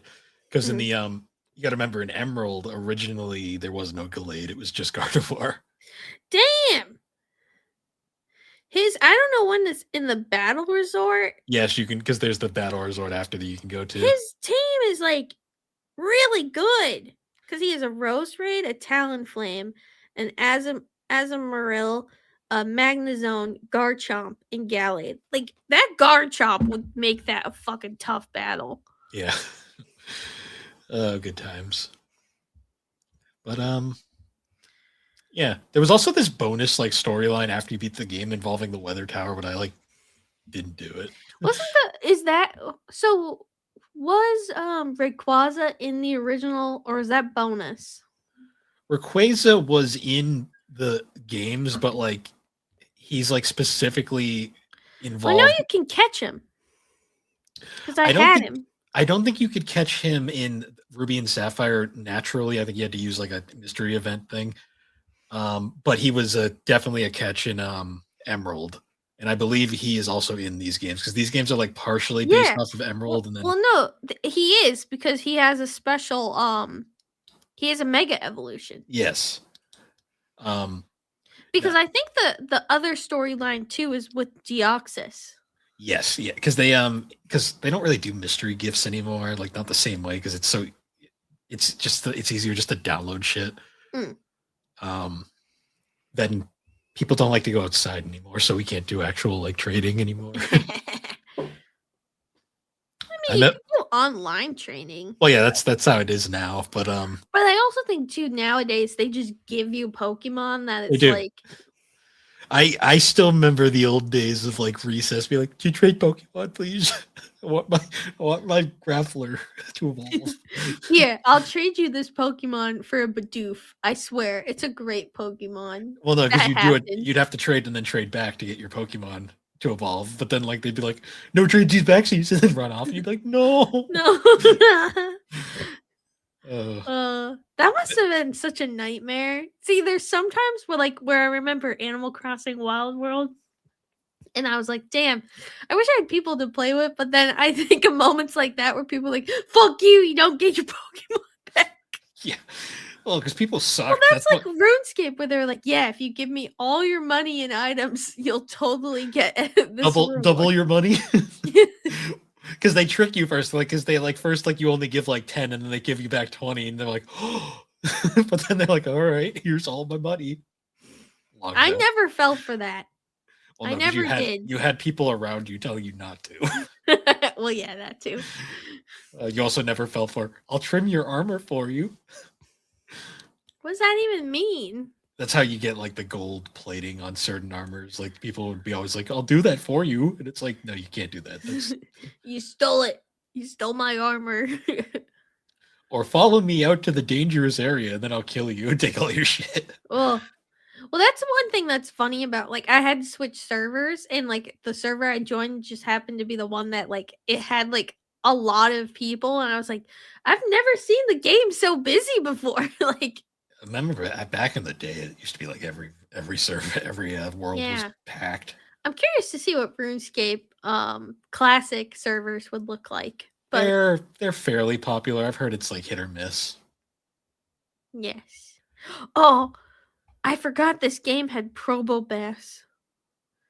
A: Because in the you got to remember in Emerald originally there was no Gallade; it was just Gardevoir.
B: Damn. I don't know when it's in the Battle Resort.
A: Yes, you can, because there's the Battle Resort after that you can go to.
B: His team is like really good because he has a Roserade, a Talonflame, an Azumarill, a Magnezone, Garchomp, and Gallade. Like that Garchomp would make that a fucking tough battle.
A: Yeah. Good times. But yeah, there was also this bonus like storyline after you beat the game involving the weather tower, but I like didn't do it.
B: Was Rayquaza in the original, or is that bonus?
A: Rayquaza was in the games, but like he's like specifically involved.
B: I know you can catch him because I had him.
A: I don't think you could catch him in Ruby and Sapphire naturally. I think you had to use like a mystery event thing. But he was definitely a catch in Emerald. And I believe he is also in these games because these games are like partially based off of Emerald.
B: No, he is because he has a special he has a Mega Evolution.
A: Yes.
B: Because I think the other storyline too is with Deoxys.
A: Yes, yeah, because they don't really do mystery gifts anymore, like not the same way because it's easier just to download shit. Then people don't like to go outside anymore, so we can't do actual like trading anymore.
B: I mean, you can do online training.
A: Well, yeah, that's how it is now. But
B: I also think too nowadays they just give you Pokemon that it's like.
A: I still remember the old days of like recess, be like, "Can you trade Pokemon, please? I want my Grappler to evolve."
B: Yeah, I'll trade you this Pokemon for a Bidoof. I swear, it's a great Pokemon.
A: Well, no, because you'd have to trade and then trade back to get your Pokemon to evolve. But then like they'd be like, "No trade these back," so you then run off, and you'd be like, "No,
B: no." That must have been such a nightmare. See, there's sometimes where I remember Animal Crossing Wild World, and I was like, damn, I wish I had people to play with, but then I think of moments like that where people are like, fuck you don't get your Pokemon back.
A: Yeah. Well, because people suck.
B: Well, that's like RuneScape, where they're like, yeah, if you give me all your money and items, you'll totally get this
A: double your money. Because they trick you first, like, because they like first like you only give like 10, and then they give you back 20, and they're like, oh. But then they're like, all right, here's all my money.
B: I never fell for that.
A: Well, no,
B: I never did.
A: You had people around you telling you not to.
B: Well, yeah, that too.
A: You also never fell for, I'll trim your armor for you.
B: What does that even mean?
A: That's how you get like the gold plating on certain armors. Like people would be always like, "I'll do that for you," and it's like, no, you can't do that. That's
B: You stole it. You stole my armor.
A: or follow me out to the dangerous area, and then I'll kill you and take all your shit.
B: Oh, well, that's one thing that's funny about like I had to switch servers, and like the server I joined just happened to be the one that like it had like a lot of people, and I was like, I've never seen the game so busy before. Like,
A: I remember back in the day, it used to be like every server, every world was
B: yeah,
A: packed.
B: I'm curious to see what RuneScape classic servers would look like. But
A: They're fairly popular. I've heard it's like hit or miss.
B: yes. Oh, I forgot this game had Probo Bass.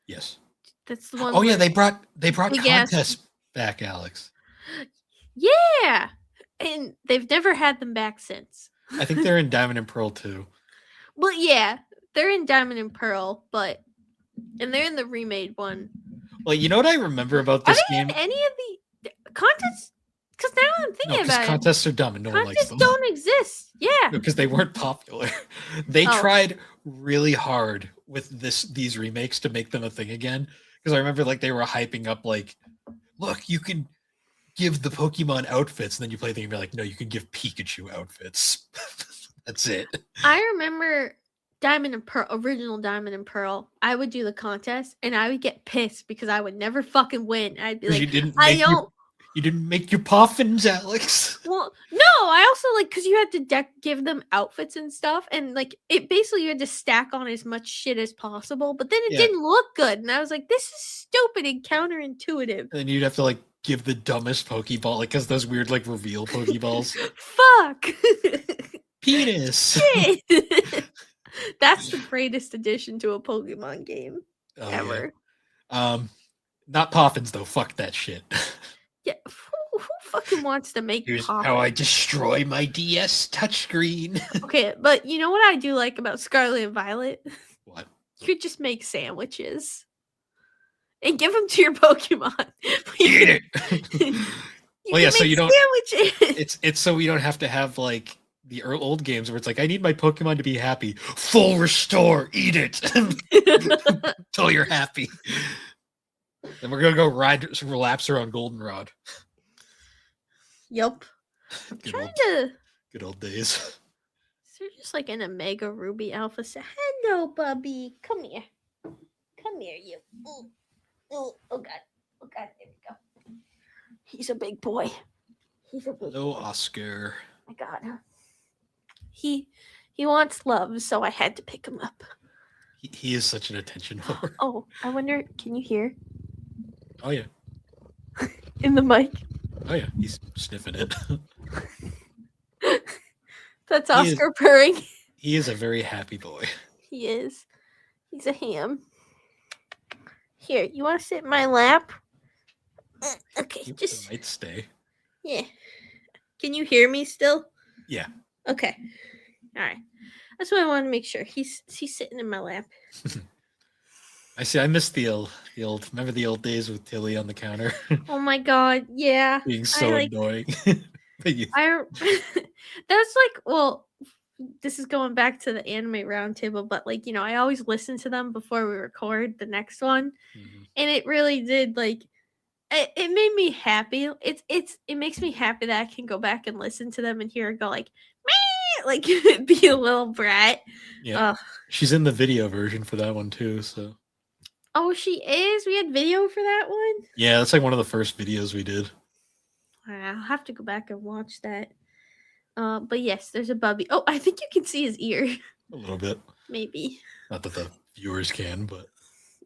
A: Yes.
B: That's the one
A: Oh yeah,
B: where
A: they brought
B: big ass.
A: contests back, Alex.
B: Yeah, and they've never had them back since.
A: I think they're in Diamond and Pearl too.
B: Well, yeah, they're in Diamond and Pearl, and they're in the remade one.
A: Well, you know what I remember about
B: Are
A: this
B: they
A: game?
B: in any of the contests? Because now I'm thinking
A: No, because
B: about it.
A: contests are dumb and no one likes
B: Contests
A: them.
B: don't exist. Yeah.
A: Because they weren't popular. They tried really hard with these remakes to make them a thing again. Because I remember like they were hyping up like, look, you can give the Pokemon outfits, and then you play the game, you're like, no, you can give Pikachu outfits. That's it.
B: I remember Diamond and Pearl, original Diamond and Pearl. I would do the contest, and I would get pissed because I would never fucking win. I'd be like,
A: you didn't make your Poffins, Alex.
B: Well, no, I also like because you had to give them outfits and stuff, and like it basically you had to stack on as much shit as possible, but then it didn't look good, and I was like, this is stupid and counterintuitive.
A: And you'd have to like give the dumbest Pokeball, like because those weird like reveal Pokeballs.
B: Fuck.
A: Penis.
B: That's the greatest addition to a Pokemon game ever.
A: Yeah. Not Poffins though. Fuck that shit.
B: Yeah, who fucking wants to make
A: Here's
B: Poffins?
A: how I destroy my DS touchscreen.
B: Okay, but you know what I do like about Scarlet and Violet?
A: What?
B: You could just make sandwiches and give them to your Pokemon.
A: Eat it. Well, yeah, so you don't.
B: Sandwiches.
A: It's so we don't have to have like the old games where it's like, I need my Pokemon to be happy. Full restore. Eat it until you're happy. Then we're gonna go ride some laps around Goldenrod.
B: Yep.
A: Good old days.
B: So you're just like an Omega Ruby Alpha. Hello, Bubby. Come here. Come here, you. Ooh. Ooh. Oh god. Oh god. There we go. He's a big boy.
A: Hello, Oscar.
B: My god. He wants love, so I had to pick him up.
A: He is such an attention whore.
B: Oh, I wonder. Can you hear?
A: Oh yeah.
B: In the mic.
A: Oh yeah, he's sniffing it.
B: That's Oscar purring.
A: He is a very happy boy.
B: He is. He's a ham. Here, you want to sit in my lap? Okay,
A: He
B: just
A: might stay.
B: Yeah. Can you hear me still?
A: Yeah.
B: Okay. All right. That's what I want to make sure. He's sitting in my lap.
A: I see. I miss the old. Remember the old days with Tilly on the counter?
B: Oh my god, yeah.
A: Being so annoying.
B: That's like, well, this is going back to the anime roundtable, but like, you know, I always listen to them before we record the next one, and it really did like. It made me happy. It makes me happy that I can go back and listen to them and hear her go like, meh! Like be a little brat.
A: Yeah, she's in the video version for that one too. So.
B: Oh, she is. We had video for that one.
A: Yeah, that's like one of the first videos we did.
B: I'll have to go back and watch that. But yes, there's a Bubby. Oh, I think you can see his ear.
A: A little bit.
B: Maybe.
A: Not that the viewers can, but.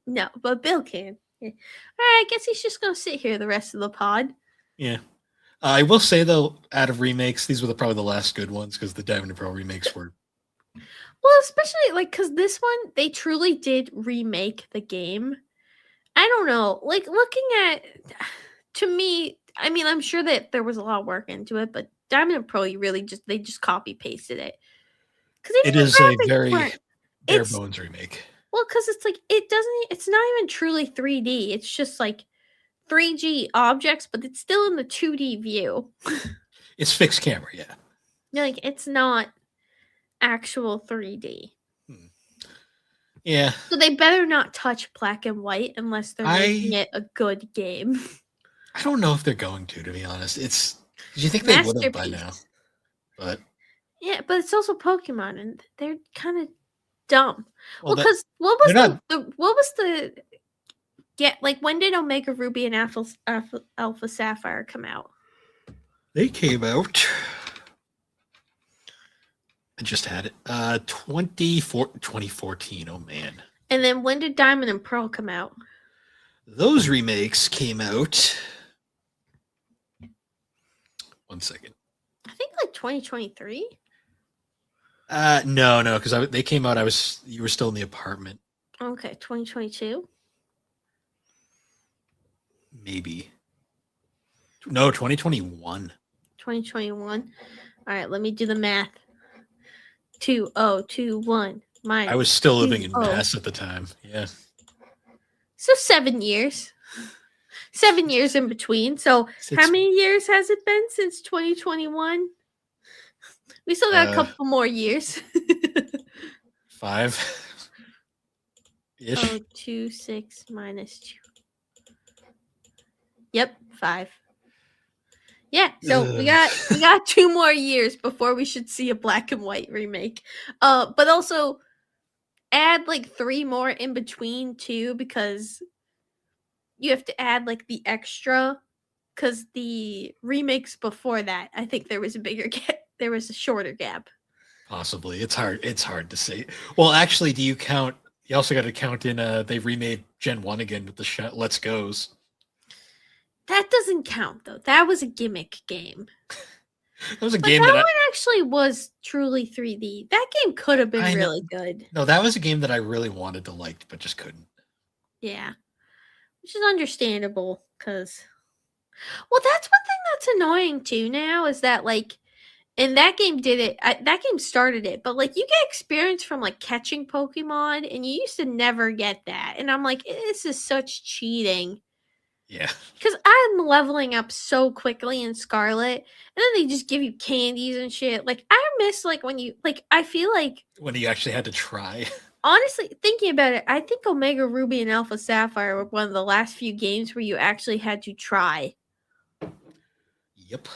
B: No, but Bill can. Yeah. All right, I guess he's just gonna sit here the rest of the pod.
A: Yeah. I will say though, out of remakes, these were probably the last good ones because the Diamond and Pearl remakes were.
B: Well, especially like because this one they truly did remake the game. I don't know, like looking at, to me, I mean, I'm sure that there was a lot of work into it, but Diamond and Pearl, they just copy pasted it.
A: Because it is a very bare bones remake.
B: Well, because it's like it's not even truly 3D. It's just like 3G objects, but it's still in the 2D view.
A: It's fixed camera, yeah.
B: Like it's not actual 3D.
A: Yeah,
B: So they better not touch Black and White unless they're making
A: I
B: it a good game.
A: I don't know if they're going to be honest. It's you think they would have by now,
B: Masterpiece.
A: but
B: Yeah, but it's also Pokemon, and they're kind of dumb.
A: well,
B: Well,
A: that
B: because what
A: they're
B: was
A: not.
B: the what was the get like when did Omega Ruby and Alpha Sapphire come out?
A: They came out. I just had it. 2014. Oh man,
B: And then when did Diamond and Pearl come out?
A: those remakes came out. 1 second.
B: I think like 2023.
A: No, because they came out. You were still in the apartment.
B: Okay, 2022.
A: Maybe. No, 2021.
B: 2021. All right, let me do the math. 2021 minus.
A: I was still living in
B: 20.
A: Mass at the time. Yeah.
B: So 7 years. 7 years in between. So how many years has it been since 2021? We still got a couple more years.
A: 5 ish.
B: Oh, 2, 6 minus 2. Yep, 5. Yeah, so we got 2 more years before we should see a Black and White remake. But also add like 3 more in between too, because you have to add like the extra, because the remakes before that, I think there was a bigger gap. There was a shorter gap.
A: Possibly. It's hard to say. Well, actually, do you count? You also got to count in. They remade Gen 1 again with the Let's Goes.
B: That doesn't count though. That was a gimmick game.
A: That was a
B: But
A: game
B: that
A: that
B: one actually was truly 3D. That game could have been really good.
A: No, that was a game that I really wanted to like, but just couldn't.
B: Yeah, which is understandable because, well, that's one thing that's annoying too. Now is that like, and that game did it. That game started it, but like you get experience from like catching Pokemon, and you used to never get that. And I'm like, this is such cheating.
A: Yeah.
B: Because I'm leveling up so quickly in Scarlet, and then they just give you candies and shit. Like, I miss, like, when you, like, I feel like.
A: When you actually had to try.
B: Honestly, thinking about it, I think Omega Ruby and Alpha Sapphire were one of the last few games where you actually had to try.
A: Yep.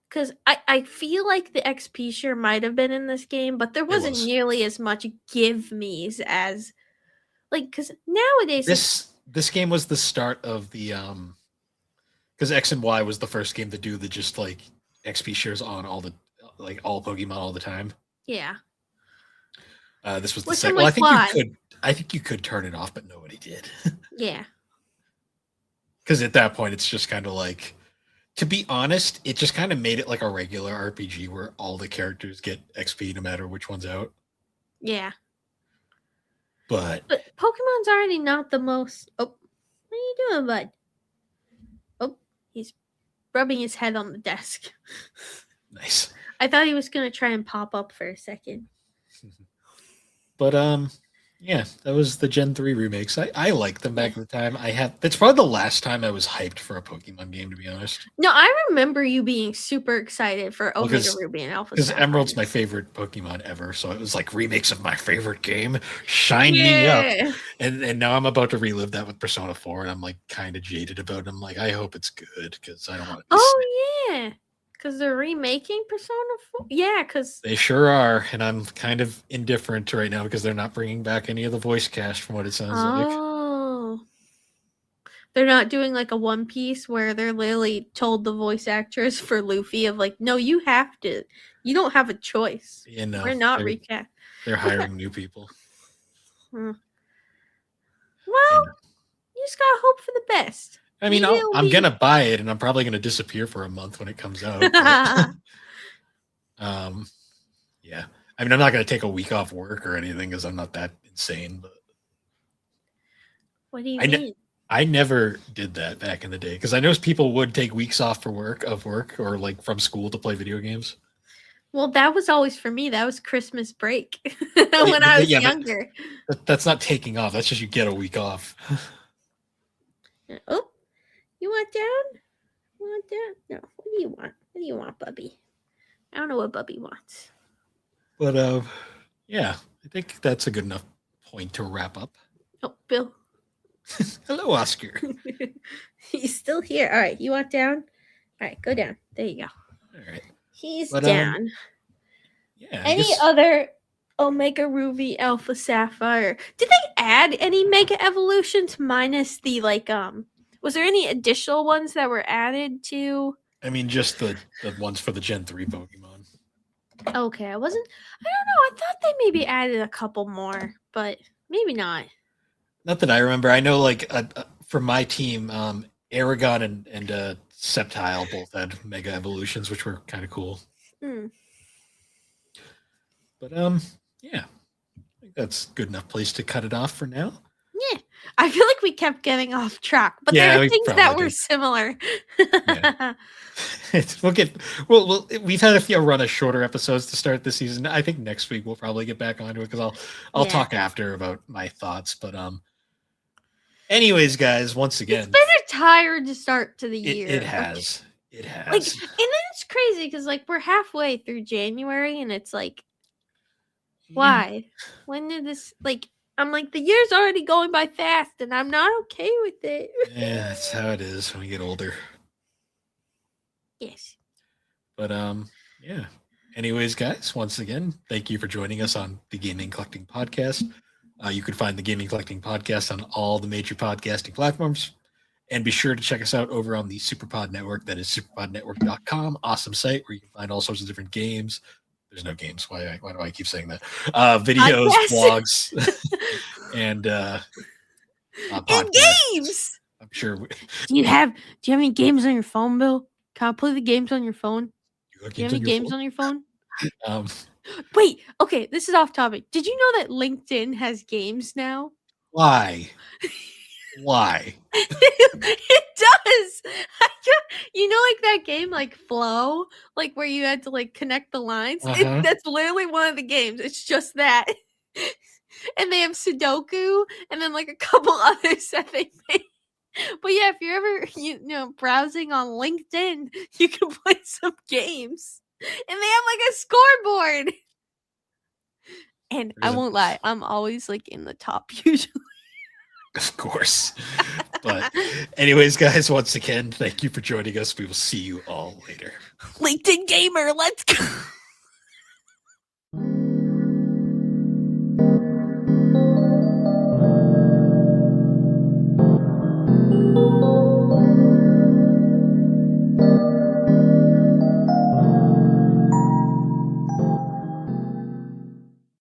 B: Because I feel like the XP share might have been in this game, but there wasn't nearly as much give me's as. Like, because nowadays.
A: This game was the start of the because X and Y was the first game to do the just like XP shares on all the like all Pokemon all the time.
B: Yeah.
A: This was the second. Well, I think you could turn it off, but nobody did.
B: Yeah.
A: Because at that point, it's just kind of like, to be honest, it just kind of made it like a regular RPG where all the characters get XP no matter which one's out.
B: Yeah.
A: But
B: Pokemon's already not the most. Oh, what are you doing, bud? Oh, he's rubbing his head on the desk.
A: Nice.
B: I thought he was gonna try and pop up for a second.
A: But yeah, that was the Gen 3 remakes. I liked them back at the time. That's probably the last time I was hyped for a Pokemon game, to be honest.
B: No, I remember you being super excited for Omega Ruby and Alpha Sapphire.
A: Because Emerald's my favorite Pokemon ever, so it was like remakes of my favorite game. Shine me up. And now I'm about to relive that with Persona 4, and I'm like kind of jaded about it. I'm like, I hope it's good, because I don't want to.
B: Oh, yeah. Because they're remaking Persona 4? Yeah, because.
A: They sure are, and I'm kind of indifferent right now because they're not bringing back any of the voice cast from what it sounds like.
B: Oh. They're not doing like a One Piece where they're literally told the voice actress for Luffy of like, no, you have to. You don't have a choice.
A: Yeah, no,
B: we're not recast.
A: They're hiring new people.
B: Well, you just gotta hope for the best.
A: I mean, I'm gonna buy it, and I'm probably gonna disappear for a month when it comes out. But, yeah. I mean, I'm not gonna take a week off work or anything because I'm not that insane. But
B: what do you mean?
A: I never did that back in the day because I know people would take weeks off for work or like from school to play video games.
B: Well, that was always for me. That was Christmas break when I was younger.
A: That's not taking off. That's just you get a week off.
B: Oh. You want down? You want down? No. What do you want? What do you want, Bubby? I don't know what Bubby wants.
A: But yeah, I think that's a good enough point to wrap up.
B: Oh, Bill.
A: Hello, Oscar.
B: He's still here. All right, you want down? All right, go down. There you go.
A: All right.
B: He's
A: But,
B: down.
A: Yeah.
B: Any other Omega Ruby, Alpha Sapphire? Did they add any Mega Evolutions minus the was there any additional ones that were added to?
A: I mean, just the ones for the Gen 3 Pokemon.
B: Okay, I don't know. I thought they maybe added a couple more, but maybe not.
A: Not that I remember. I know, like, for my team, Aragon and Sceptile both had Mega Evolutions, which were kind of cool. But, yeah. I think that's good enough place to cut it off for now.
B: Yeah. I feel like we kept getting off track, but there are things that were similar.
A: Yeah. We've had a run of shorter episodes to start the season. I think next week we'll probably get back onto it because I'll talk after about my thoughts. But anyways, guys, once again,
B: it's been a tired start to the year.
A: It has. It has.
B: Like, and then it's crazy because like we're halfway through January, and it's like, why? When did this like? I'm like, the year's already going by fast, and I'm not okay with it.
A: Yeah, that's how it is when we get older.
B: Yes.
A: But yeah. Anyways, guys, once again, thank you for joining us on the Gaming Collecting Podcast. You can find the Gaming Collecting Podcast on all the major podcasting platforms. And be sure to check us out over on the Superpod Network. That is superpodnetwork.com. Awesome site where you can find all sorts of different games. There's no games. Why do I keep saying that? Videos, blogs, and
B: games.
A: I'm sure.
B: Do you have any games on your phone, Bill? Can I play the games on your phone? Do you have any games on your phone? Wait. Okay, this is off topic. Did you know that LinkedIn has games now?
A: Why? Why?
B: It does. You know, like that game, like Flow, like where you had to like connect the lines. That's literally one of the games. It's just that, and they have Sudoku, and then like a couple others that they made. But yeah, if you're ever browsing on LinkedIn, you can play some games, and they have like a scoreboard. And I won't lie, I'm always like in the top usually.
A: Of course. But anyways, guys, once again, thank you for joining us. We will see you all later.
B: LinkedIn Gamer, let's go.